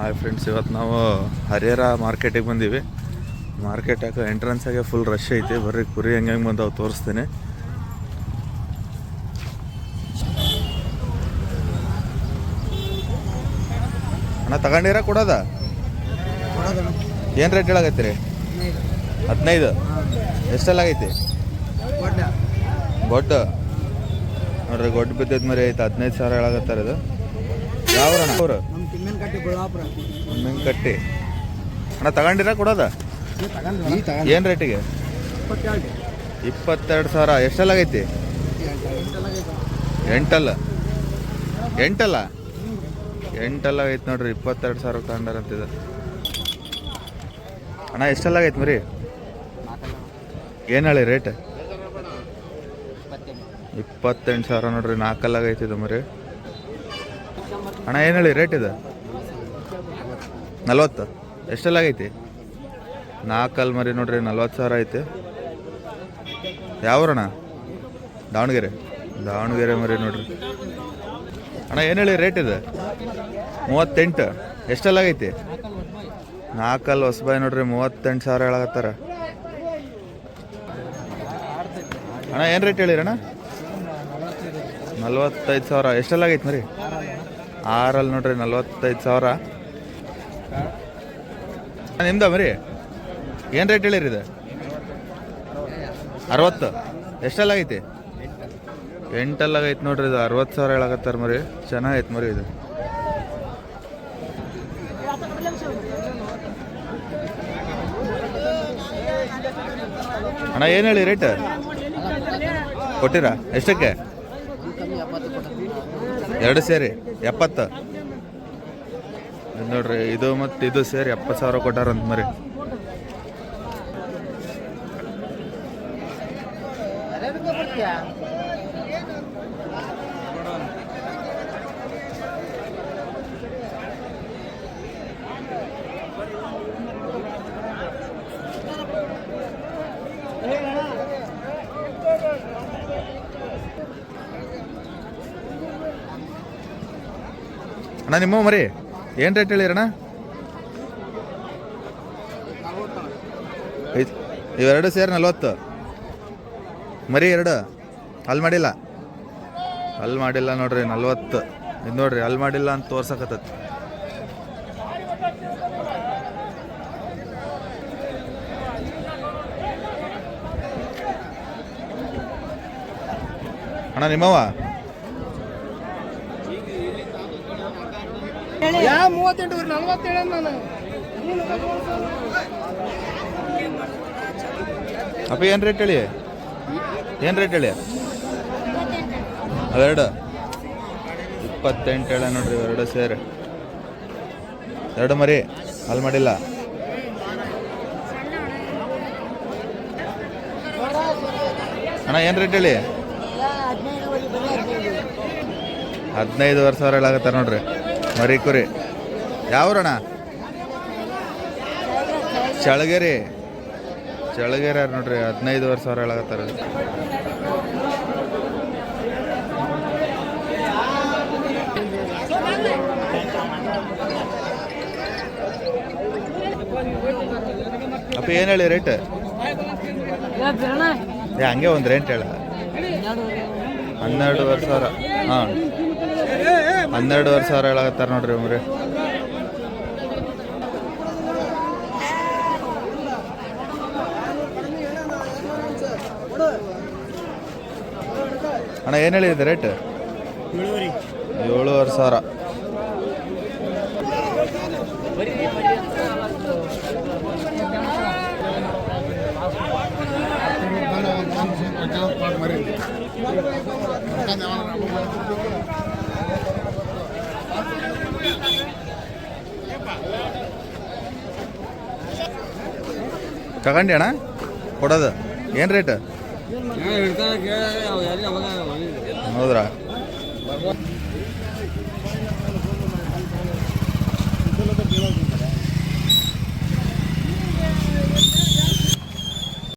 Hi friends, ಇವತ್ತು ನಾವು ಹರಿಹರ ಮಾರ್ಕೆಟಿಗೆ ಬಂದೀವಿ. ಮಾರ್ಕೆಟಾಗ ಎಂಟ್ರೆನ್ಸಾಗೆ ಫುಲ್ ರಶ್ ಐತಿ. ಬರ್ರಿ ಕುರಿ ಹೆಂಗೆ ಬಂದವು ತೋರಿಸ್ತೀನಿ. ಅಣ್ಣ ತಗೊಂಡಿರ ಕೊಡೋದ? ಏನು ರೇಟ್ ಹೇಳಾಗತ್ತೀರಿ? 15. ಎಷ್ಟೆಲ್ಲ ಆಗೈತಿ? ಗೊಡ್ಡ ನೋಡ್ರಿ, ಗೊಡ್ಡ ಬಿದ್ದದ ಮರಿ ಐತೆ. 15,000 ಹೇಳಾಗತ್ತಾರ. ಇದು ಯಾವ ಅವರು? ಕಟ್ಟಿ ಅಣ್ಣ ತಗೊಂಡಿರ ಕೊಡೋದ? ಏನು ರೇಟಿಗೆ? 22,000. ಎಷ್ಟೆಲ್ಲ ಆಗೈತಿ? 8 ಆಗೈತಿ ನೋಡ್ರಿ. 22,000 ತಗೊಂಡಾರಂತಿದೆ. ಅಣ್ಣ ಎಷ್ಟೆಲ್ಲ ಆಗೈತಿ ಮರಿ? ಏನು ಹೇಳಿ ರೇಟ್? 28,000 ನೋಡ್ರಿ. 4 ಆಗೈತಿದು ಮರಿ. ಅಣ್ಣ ಏನು ಹೇಳಿ ರೇಟ್ ಇದೆ? 40. ಎಷ್ಟೆಲ್ಲ ಆಗೈತಿ? 4 ಮರಿ ನೋಡ್ರಿ. 40,000 ಐತಿ. ಯಾವೂರಣ್ಣ? ದಾವಣಗೆರೆ ಮರಿ ನೋಡ್ರಿ. ಅಣ್ಣ ಏನು ಹೇಳಿ ರೇಟ್ ಇದೆ? 38. ಎಷ್ಟೆಲ್ಲ ಆಗೈತಿ? 4 ಹೊಸಬಾಯಿ ನೋಡ್ರಿ. 38,000 ಹೇಳಾಗತ್ತಾರ. ಅಣ್ಣ ಏನು ರೇಟ್ ಹೇಳಿರಣ್ಣ? 45,000. ಎಷ್ಟೆಲ್ಲ ಆಗೈತಿ ಮರಿ? 6 ನೋಡ್ರಿ. 45,000. ನಿಮ್ದ ಮರಿ ಏನು ರೇಟ್ ಹೇಳಿರಿ? ಇದು 60. ಎಷ್ಟೆಲ್ಲ ಆಗೈತಿ? 8 ಆಗೈತಿ ನೋಡ್ರಿ. ಇದು 60,000 ಹೇಳಾಕತ್ತಾರ ಮರಿ. ಚೆನ್ನಾಗೈತಿ ಮರಿ ಇದು. ಅಣ್ಣ ಏನು ಹೇಳಿ ರೇಟ್? ಕೊಟ್ಟಿರಾ? ಎಷ್ಟಕ್ಕೆ? 2 ಸೇರಿ 70 ನೋಡ್ರಿ. ಇದು ಮತ್ತು ಇದು ಸೇರಿ 70,000 ಕೊಟ್ಟಾರಂತ ಮರಿ. ಅಣ್ಣ ನಿಮ್ಮ ಮರಿ ಏನು ರೇಟ್ ಹೇಳಿರಣ್ಣ? ಇವೆರಡು ಸೇರಿ 40. ಮರಿ 2 ಅಲ್ಲಿ ಮಾಡಿಲ್ಲ ನೋಡ್ರಿ. 40 ಇದು ನೋಡ್ರಿ. ಅಲ್ಲಿ ಮಾಡಿಲ್ಲ ಅಂತ ತೋರ್ಸಕತ್ತೈತಿ. ಅಣ್ಣ ನಿಮ್ಮವ? 38 47 ನಾನು ಅಪ್ಪ ಏನು ರೇಟ್ ಹೇಳಿ? ಅವೆರಡು 28 ಹೇಳ ನೋಡ್ರಿ. 2 ಸೇರಿ 2 ಮರಿ ಅಲ್ಲಿ ಮಾಡಿಲ್ಲ. ಅಣ್ಣ ಏನು ರೇಟ್ ಹೇಳಿ? 15,000 ಹೇಳಾಗತ್ತಾರ ನೋಡ್ರಿ. ಮರಿ ಕುರಿ ಯಾವ್ರಣ್ಣ? ಚಳಗೇರಿ ನೋಡ್ರಿ. 15,000 ಹೇಳಾಗತ್ತಾರ. ಅಪ್ಪ ಏನು ಹೇಳಿ ರೇಟ್? ಹಂಗೆ ಒಂದು ರೇಟ್ ಹೇಳ. 12,000. ಹಾಂ 12,000 ಹೇಳಾಗತ್ತಾರ ನೋಡ್ರಿ ಮರಿ. ಅಣ್ಣ ಏನು ಹೇಳಿದೆ ರೇಟ್? 7,500. ತಗೊಂಡಿ ಅಣ್ಣ ಕೊಡೋದು? ಏನು ರೇಟ್? ಹೌದ್ರಾ?